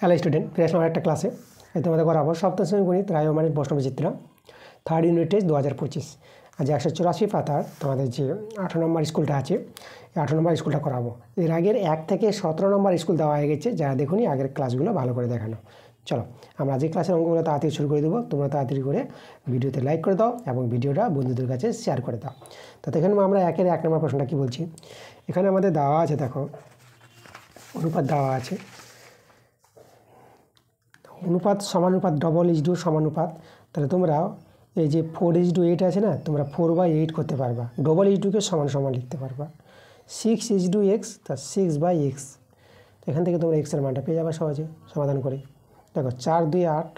Hello student, ফিরে আসলাম একটা ক্লাসে। এই তোমাদের করাবো সপ্তম শ্রেণী গণিত রায়মানির প্রশ্নবিচিত্র থার্ড ইউনিট টেস্ট 2025। আজ 184 পাতার তোমাদের যে 18 নম্বর স্কুলটা আছে, এই 18 নম্বর স্কুলটা করাবো। এর আগের 1 থেকে 17 নম্বর স্কুল দেওয়া হয়ে গেছে, যারা দেখুনি আগের ক্লাসগুলো ভালো করে দেখানো। চলো আমরা আজকে ক্লাসের অঙ্কগুলো তাড়াতাড়ি শুরু করে দেবো। তোমরা তাড়াতাড়ি করে ভিডিওতে লাইক করে দাও এবং ভিডিওটা বন্ধুদের কাছে শেয়ার করে দাও। তো এখানে আমরা 1 নম্বর প্রশ্নটা কী বলছি, এখানে আমাদের দেওয়া আছে, দেখো অনুপাত দেওয়া আছে, অনুপাত সমানুপাত ডবল/2 সমানুপাত। তাহলে তোমরা এই যে 4:8 আছে না, তোমরা 4/8 করতে পারবা, ডবল/2কে সমান সমান লিখতে পারবা। 6:x তা 6/x, এখান থেকে তোমরা এক্সের মানটা পেয়ে যাবে সহজে সমাধান করে। দেখো 4 2 8,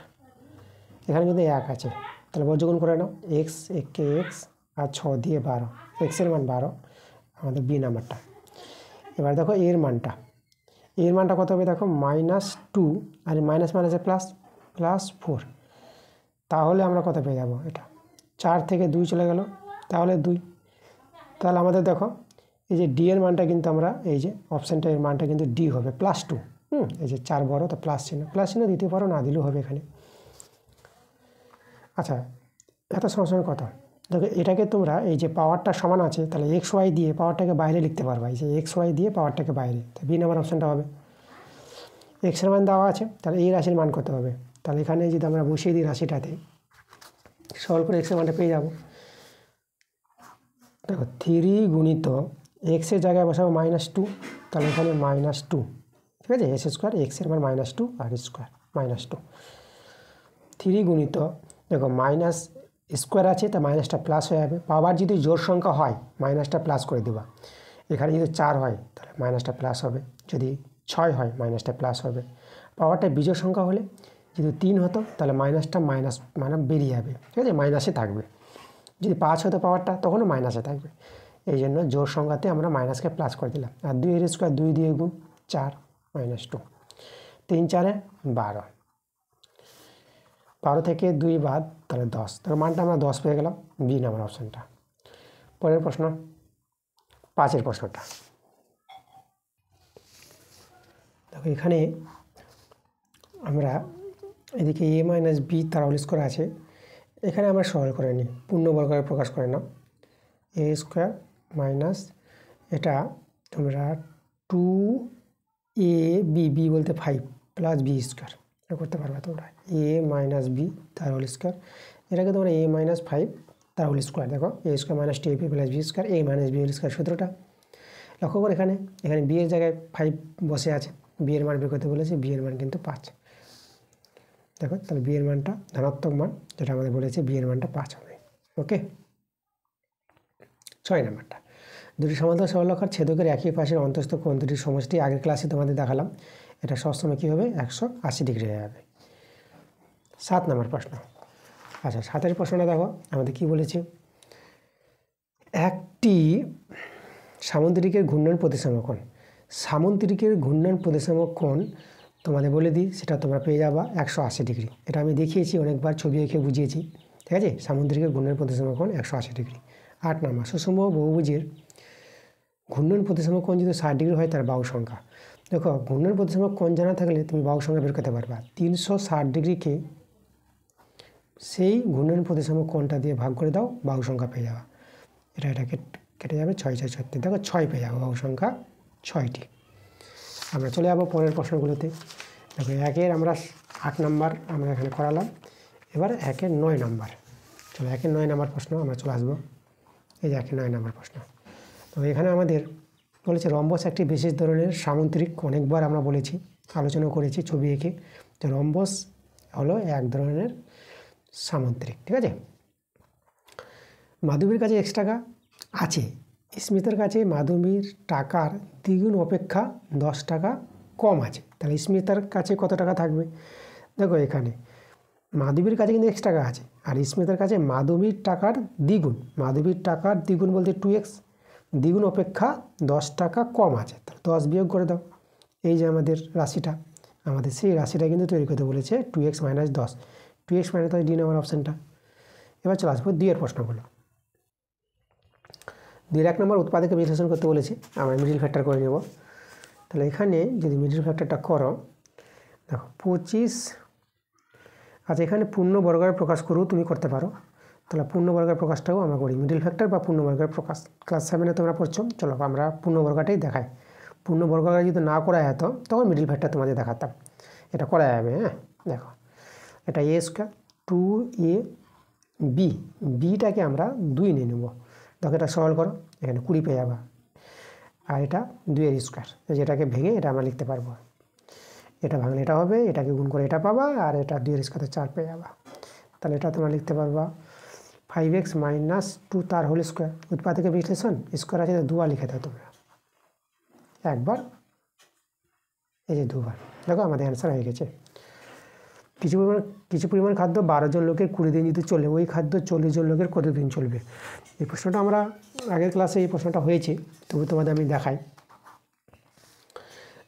এখানে কিন্তু 1 আছে, তাহলে বর্গগুণ করে নাও, এক্স একে এক্স আর 6 দিয়ে 12, এক্সের মান 12 আমাদের বি নাম্বারটা। এবার দেখো এর মানটা কত হবে, দেখো -2 আর মাইনাস মাইনাসে +4, তাহলে আমরা কত পেয়ে যাবো, এটা 4 থেকে 2 চলে গেল, তাহলে 2। তাহলে আমাদের দেখো এই যে ডি এর মানটা কিন্তু আমরা এই যে অপশানটা এর মানটা কিন্তু ডি হবে +2। এই যে 4 বড় তো প্লাস চিহ্ন দিতে পারো, না দিলেও হবে এখানে। আচ্ছা, এত সময় কত, দেখো এটাকে তোমরা এই যে পাওয়ারটা সমান আছে, তাহলে XY দিয়ে পাওয়ারটাকে বাইরে লিখতে পারবা, এই যে XY দিয়ে পাওয়ারটাকে বাইরে, তো বি নাম্বার অপশানটা হবে। এক্সের মান দেওয়া আছে, তাহলে এই রাশির মান কত হবে, তাহলে এখানে যদি আমরা বসিয়ে দিই রাশিটাতে, সলভ করে এক্সের মানটা পেয়ে যাব। দেখো 3 গুণিত এক্সের জায়গায় বসাবো -2, তাহলে এখানে -2, ঠিক আছে, s² এক্সের মান -2 আর স্কোয়ার -2। 3 গুণিত, দেখো মাইনাস স্কোয়ার আছে, তা মাইনাসটা প্লাস হয়ে যাবে। পাওয়ার যদি জোড় সংখ্যা হয় মাইনাসটা প্লাস করে দেবা, এখানে যদি 4 হয় তাহলে মাইনাসটা প্লাস হবে, যদি 6 হয় মাইনাসটা প্লাস হবে। পাওয়ারটা বিজোড় সংখ্যা হলে যদি 3 হতো তাহলে মাইনাসটা মানে বেরিয়ে যাবে, ঠিক আছে, মাইনাসে থাকবে। যদি 5 হতো পাওয়ারটা, তখনও মাইনাসে থাকবে। এই জন্য জোড় সংখ্যাতে আমরা মাইনাসকে প্লাস করে দিলাম। আর 2 এর স্কোয়ার 2 দিয়ে গুণ 4 -2, 3 4 12, 12 থেকে 2 বাদ, তাহলে 10, তার মানটা আমরা 10 পেয়ে গেলাম, বি নাম্বার অপশানটা। পরের প্রশ্ন 5-এর প্রশ্নটা দেখো, এখানে আমরা এদিকে a-b তার হোল স্কোয়ার আছে, এখানে আমরা সরল করে নিই, পূর্ণবর্গের প্রকাশ করে নাও, a² মাইনাস এটা তোমরা 2ab বলতে 5 প্লাস b² করতে পারবে তোমরা, a - b তার হোল স্কোয়ার, এটাকে তোমরা a - 5 তার হোল স্কোয়ার। দেখো a² - 2ab plus b² a - b whole square সূত্রটা লক্ষ্য করে, এখানে b এর জায়গায় 5 বসে আছে, b এর মান বের করতে বলেছে, b এর মান কিন্তু 5। দেখো তাহলে b এর মানটা ধনাত্মক মান, যেটা আমাদের বলেছে b এর মানটা 5 হবে। ওকে, 6 নাম্বারটা, দুটি সমান্তরাল সরলরেখার ছেদকের একই পাশের অন্তঃস্থ কোণ দুটির সমষ্টি। আগের ক্লাসে তোমাদের দেখালাম, এটা সবসময় কী হবে, 180 ডিগ্রি হয়ে যাবে। 7 নম্বর প্রশ্ন। আচ্ছা, 7-এর প্রশ্নটা দেখো আমাদের কি বলেছে, একটি সামুদ্রিকের ঘূর্ণন প্রতিসম কোণ, সামুদ্রিকের ঘূর্ণন প্রতিসম কোণ তোমাদের বলে দিই, সেটা তোমরা পেয়ে যাবা 180 ডিগ্রি। এটা আমি দেখিয়েছি অনেকবার, ছবি এঁকে বুঝিয়েছি, ঠিক আছে। সামুদ্রিকের ঘূর্ণন প্রতিসম কোণ 180 ডিগ্রি। 8 নম্বর, সুষম বহুভুজের ঘূর্ণন প্রতিসম কোণ যদি 60 ডিগ্রি হয় তার বাহু সংখ্যা। দেখো ঘূর্ণন প্রতিসম কোণ জানা থাকলে তুমি বাহু সংখ্যা বের করতে পারবা। 360 ডিগ্রিকে সেই ঘূর্ণন প্রতিসম কোণটা দিয়ে ভাগ করে দাও, বাহু সংখ্যা পেয়ে যাবা। এটাকে কেটে যাবে, 6 6 36, দেখো 6 পেয়ে যাবো, বাহু সংখ্যা 6টি। আমরা চলে যাবো পরের প্রশ্নগুলোতে। দেখো 1-এর আমরা 8 নম্বর আমরা এখানে করালাম, এবার 1-এর 9 নম্বর। চলো 1-এর 9 নম্বর প্রশ্ন আমরা চলে আসবো। এই যে 1-এর 9 নম্বর প্রশ্ন। তো এখানে আমাদের বলেছে রম্বস একটি বিশেষ ধরনের সামুদ্রিক, অনেকবার আমরা বলেছি, আলোচনা করেছি ছবি এঁকে, যে রম্বস হলো এক ধরনের সামুদ্রিক, ঠিক আছে। মাধবীর কাছে x টাকা আছে, স্মিতার কাছে মাধবীর টাকার দ্বিগুণ অপেক্ষা 10 টাকা কম আছে, তাহলে স্মিতার কাছে কত টাকা থাকবে। দেখো এখানে মাধবীর কাছে কিন্তু x টাকা আছে, আর স্মিতার কাছে মাধবীর টাকার দ্বিগুণ, মাধবীর টাকার দ্বিগুণ বলতে 2x, দ্বিগুণ অপেক্ষা 10 টাকা কম আছে, তাহলে 10 বিয়োগ করে দাও। এই যে আমাদের রাশিটা, আমাদের সেই রাশিটা কিন্তু তৈরি করতে বলেছে 2x - 10, 2x - 10 ডি নাম্বার অপশানটা। এবার চলে আসবো 2-এর প্রশ্নগুলো। 2-এর 1 নম্বর উৎপাদকে বিশ্লেষণ করতে বলেছে, আমরা মিডিল ফ্যাক্টর করে নেব। তাহলে এখানে যদি মিডিল ফ্যাক্টরটা করো, দেখো 25, আচ্ছা এখানে পূর্ণবর্গের প্রকাশ করেও তুমি করতে পারো, তাহলে পূর্ণবর্গের প্রকাশটাও আমরা করি, মিডল ফ্যাক্টর বা পূর্ণবর্গের প্রকাশ। ক্লাস 7-এ তোমরা পড়ছো, চলো আমরা পূর্ণবর্গটাই দেখাই। পূর্ণবর্গটা যদি না করা যেত তখন মিডল ফ্যাক্টর তোমাদের দেখাতাম, এটা করা যাবে। হ্যাঁ দেখো, এটা এ স্কোয়ার 2ab, বিটাকে আমরা 2 নিয়ে নেব। দেখো এটা সলভ করো, এখানে 20 পেয়ে যাবা, আর এটা 2 স্কোয়ার, যেটাকে ভেঙে এটা আমরা লিখতে পারবো। এটা ভাঙলে এটা হবে, এটাকে গুণ করে এটা পাবা, আর এটা 2 স্কোয়ারে 4 পেয়ে যাবা। তাহলে এটা তোমরা লিখতে পারবা 5x - 2 তার হোল স্কোয়ার। উৎপাদকে বিশ্লেষণ স্কোয়ার আছে, 2 লিখে দাও তোমরা, একবার এই যে 2 বার। দেখো আমাদের অ্যান্সার হয়ে গেছে। কিছু পরিমাণ খাদ্য 12 জন লোকের 20 দিন যদি চলে, ওই খাদ্য 40 জন লোকের কত দিন চলবে? এই প্রশ্নটা আমরা আগের ক্লাসে এই প্রশ্নটা হয়েছে, তবু তোমাদের আমি দেখাই।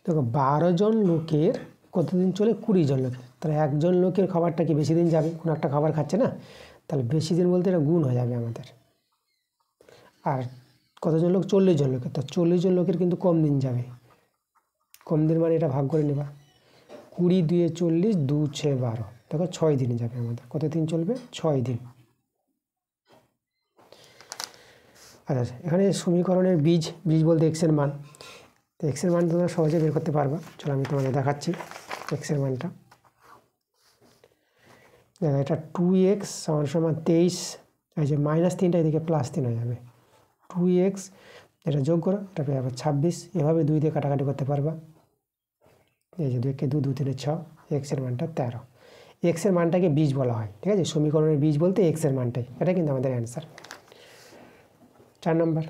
দেখো 12 জন লোকের কতদিন চলে? 20 জন লোকের। তাহলে একজন লোকের খাবারটা কি বেশি দিন যাবে? কোনো একটা খাবার খাচ্ছে না, তাহলে বেশি দিন বলতে এটা গুণ হয়ে যাবে আমাদের। আর কতজন লোক? 40 জন লোকের। তো 40 জন লোকের কিন্তু কম দিন যাবে, কম দিন মানে এটা ভাগ করে নেবা, 20 × 2 = 40, 2 × 6 = 12। দেখো 6 দিন যাবে আমাদের। কত দিন চলবে? 6 দিন। আচ্ছা এখানে সমীকরণের বীজ বলতে এক্সের মান, তো এক্সের মান তোমরা সহজে বের করতে পারবা। চলো আমি তোমাদের দেখাচ্ছি এক্সের মানটা। দেখো এটা 2x = 23, এই যে -3টা এদিকে +3 হয়ে যাবে, 2x এটা যোগ করো, এটা পেয়ে যাবে 26। এভাবে 2 দিয়ে কাটাকাটি করতে পারবা। এই যে 2 × 2 = 2, 3 × 6, এক্সের মানটা 13। এক্সের মানটাকে বীজ বলা হয়, ঠিক আছে? সমীকরণের বীজ বলতে এক্সের মানটাই, এটা কিন্তু আমাদের অ্যান্সার। 4 নম্বর,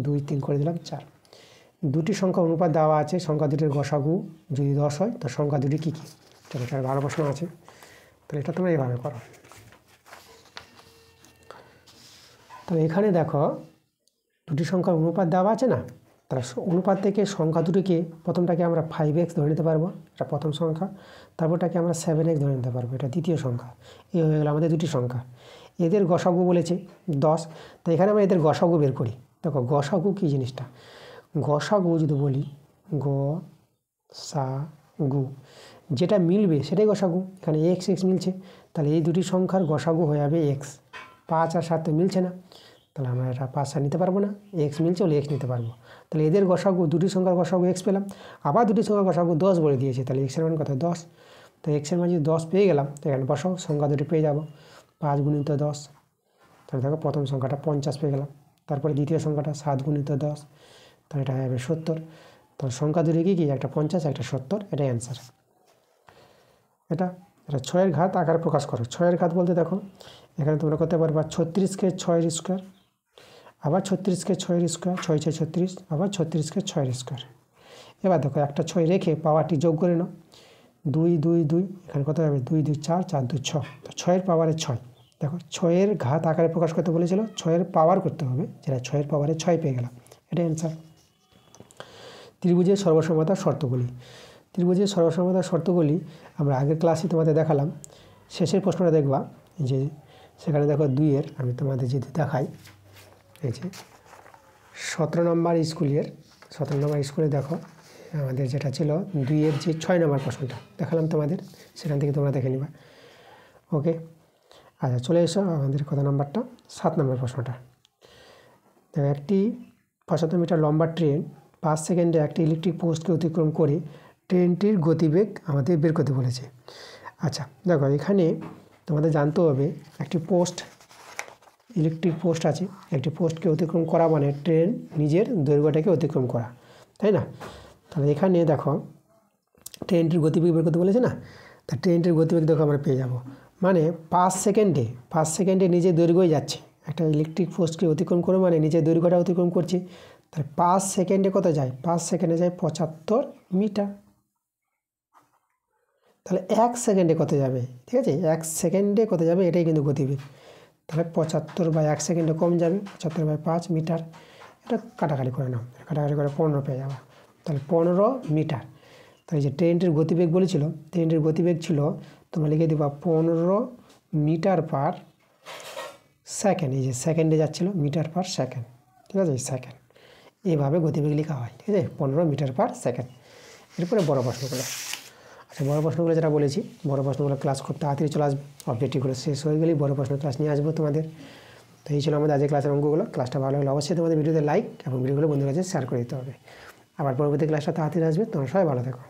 2, 3 করে দিলাম 4। দুটি সংখ্যা অনুপাত দেওয়া আছে, সংখ্যা দুটির গসাগু যদি 10 হয় তো সংখ্যা দুটি কী কী? চলো এটার 12 প্রশ্ন আছে, তাহলে এটা তোমরা এইভাবে করো। তো এখানে দেখো দুটি সংখ্যার অনুপাত দেওয়া আছে না, তাহলে অনুপাত থেকে সংখ্যা দুটিকে প্রথমটাকে আমরা 5x ধরে নিতে পারবো, এটা প্রথম সংখ্যা। তারপরটাকে আমরা 7x ধরে নিতে পারবো, এটা দ্বিতীয় সংখ্যা। এই হয়ে গেল আমাদের দুটি সংখ্যা। এদের গসাগু বলেছে 10, তো এখানে আমরা এদের গসাগু বের করি। দেখো গসাগু কী জিনিসটা? গসাগু যদি বলি গসাগু, যেটা মিলবে সেটাই গসাগু। এখানে x মিলছে, তাহলে এই দুটি সংখ্যার গসাগু হয়ে যাবে x। 5 আর 7 তো মিলছে না, তাহলে আমরা এটা 5 আর নিতে পারবো না, x মিলছে বলে x নিতে পারবো। তাহলে এদের গসাগু, দুটি সংখ্যার গসাগু x পেলাম, আবার দুটি সংখ্যার গসাগু 10 বলে দিয়েছে, তাহলে x এর মান কত? 10। তো x এর মান যদি 10 পেয়ে গেলাম, তো এখানে বসাও, সংখ্যা দুটি পেয়ে যাবো, 5 × 10। তাহলে দেখো প্রথম সংখ্যাটা 50 পেয়ে গেলাম, তারপরে দ্বিতীয় সংখ্যাটা 7 × 10, তাহলে এটা হয়ে যাবে 70। তাহলে সংখ্যা দুটি কী? একটা 50, একটা 70, এটাই অ্যান্সার। এটা 6-এর ঘাত আকারে প্রকাশ করো। 6-এর ঘাত বলতে দেখো এখানে তোমরা করতে পারবা 36কে 6-এর স্কোয়ার, আবার 36কে 6-এর স্কোয়ার, 6 × 6 = 36, আবার 36কে 6-এর স্কোয়ার। এবার দেখো একটা 6 রেখে পাওয়ারটি যোগ করে নাও, 2 2 2, এখানে কত হবে? 2 2 4, 4 2 6, তো 6-এর পাওয়ারে 6। দেখো 6-এর ঘাত আকারে প্রকাশ করতে বলেছিল, 6-এর পাওয়ার করতে হবে, যেটা 6-এর পাওয়ারে 6 পেয়ে গেলাম, এটাই অ্যান্সার। ত্রিভুজের সর্বসমতার শর্তগুলি। ত্রিভুজের সর্বসমতার শর্তগুলি আমরা আগের ক্লাসে তোমাদের দেখালাম। শেষের প্রশ্নটা দেখবা, যে সেখানে দেখো 2-এর, আমি তোমাদের যদি দেখাই, এই যে 17 নম্বর স্কুলে দেখো আমাদের যেটা ছিল 2-এর যে 6 নম্বর প্রশ্নটা দেখালাম তোমাদের, সেখান থেকে তোমরা দেখে নিবা। ওকে, আচ্ছা চলে এসো আমাদের কত নম্বরটা? 7 নম্বর প্রশ্নটা। দেখো একটি 75 মিটার লম্বা ট্রেন 5 সেকেন্ডে একটি ইলেকট্রিক পোস্টকে অতিক্রম করে ট্রেনটির গতিবেগ আমাদের বের করতে বলেছে। আচ্ছা দেখো এখানে তোমাদের জানতে হবে, একটি পোস্ট, ইলেকট্রিক পোস্ট আছে, একটি পোস্টকে অতিক্রম করা মানে ট্রেন নিজের দৈর্ঘ্যটাকে অতিক্রম করা, তাই না? তাহলে এখানে দেখো ট্রেনটির গতিবেগ বের করতে বলেছে না, তা ট্রেনটির গতিবেগ দেখো আমরা পেয়ে যাব, মানে 5 সেকেন্ডে নিজের দৈর্ঘ্যই যাচ্ছে। একটা ইলেকট্রিক পোস্টকে অতিক্রম করে মানে নিজের দৈর্ঘ্যটা অতিক্রম করছে, তাহলে 5 সেকেন্ডে কত যায়? 5 সেকেন্ডে যায় 75 মিটার। তাহলে 1 সেকেন্ডে কত যাবে? ঠিক আছে, 1 সেকেন্ডে কত যাবে এটাই কিন্তু গতিবেগ। তাহলে 75/1 সেকেন্ডে কম যাবে, 75/5 মিটার। এটা কাটাকাটি করে নাও, কাটাকাটি করে 15 পেয়ে যাবে, তাহলে 15 মিটার। তাহলে যে ট্রেনটির গতিবেগ বলেছিল, ট্রেনটির গতিবেগ ছিল, তোমরা লিখে দিবা 15 মিটার পার সেকেন্ড। এই যে সেকেন্ডে যাচ্ছিল, মিটার পার সেকেন্ড, ঠিক আছে, সেকেন্ড, এইভাবে গতিবেগ লেখা হয়, ঠিক আছে, 15 মিটার পার সেকেন্ড। এরপরে বড় প্রশ্নগুলো। আচ্ছা, বড় প্রশ্নগুলো যেটা বলেছি, বড় প্রশ্নগুলো ক্লাস খুব তাড়াতাড়ি চলে আসবে, অবজেক্টিভগুলো শেষ হয়ে গেলেই বড় প্রশ্ন ক্লাস নিয়ে আসবো তোমাদের। তো এই ছিল আমাদের আজকের ক্লাসের অঙ্কগুলো। ক্লাসটা ভালো লাগলে অবশ্যই তোমাদের ভিডিওতে লাইক এবং ভিডিওগুলো বন্ধুদের কাছে শেয়ার করে দিতে হবে। আবার পরবর্তী ক্লাসটা তাড়াতাড়ি আসবে। তোমরা সবাই ভালো থেকো।